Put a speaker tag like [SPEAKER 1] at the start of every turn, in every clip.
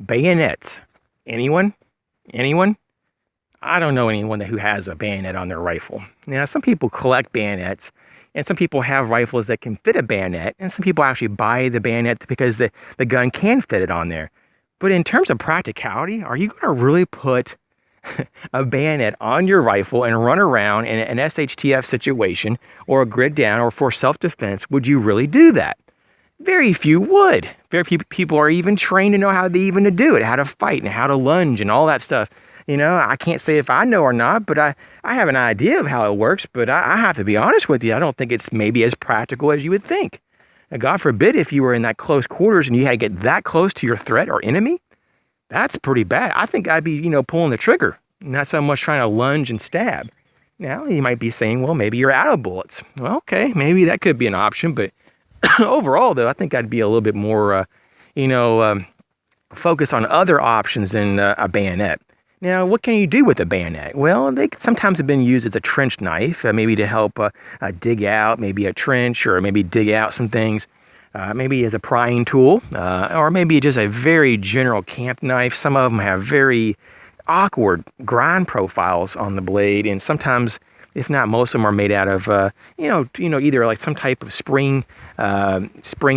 [SPEAKER 1] Bayonets. Anyone? Anyone? I don't know anyone who has a bayonet on their rifle. Now, some people collect bayonets, and some people have rifles that can fit a bayonet, and some people actually buy the bayonet because the gun can fit it on there. But in terms of practicality, are you going to really put a bayonet on your rifle and run around in an SHTF situation or a grid down or for self-defense? Would you really do that? Very few would. Very few people are even trained to know how to do it, how to fight and how to lunge and all that stuff. You know, I can't say if I know or not, but I have an idea of how it works. But I have to be honest with you, I don't think it's maybe as practical as you would think. Now, God forbid if you were in that close quarters and you had to get that close to your threat or enemy, that's pretty bad. I think I'd be, pulling the trigger, not so much trying to lunge and stab. Now, you might be saying, well, maybe you're out of bullets. Well, okay, maybe that could be an option. But overall, though, I think I'd be a little bit more, focused on other options than a bayonet. Now, what can you do with a bayonet? Well, they sometimes have been used as a trench knife, maybe to help dig out maybe a trench or maybe dig out some things, maybe as a prying tool, or maybe just a very general camp knife. Some of them have very awkward grind profiles on the blade, and sometimes, if not most of them, are made out of, either like some type of spring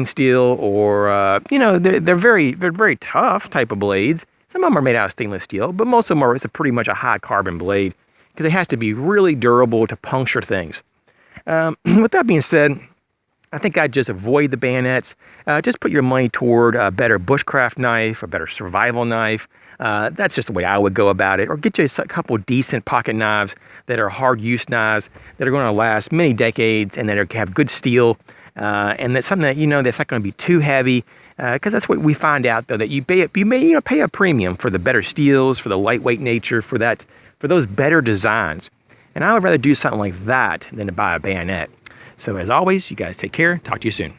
[SPEAKER 1] steel or, they're very tough type of blades. Some of them are made out of stainless steel, but most of them it's pretty much a high carbon blade because it has to be really durable to puncture things. With that being said, I think I'd just avoid the bayonets. Just put your money toward a better bushcraft knife, a better survival knife. That's just the way I would go about it. Or get you a couple decent pocket knives that are hard use knives that are going to last many decades and that have good steel. And that's something that, that's not going to be too heavy. Because that's what we find out, though, that you may pay a premium for the better steels, for the lightweight nature, for those better designs. And I would rather do something like that than to buy a bayonet. So as always, you guys take care. Talk to you soon.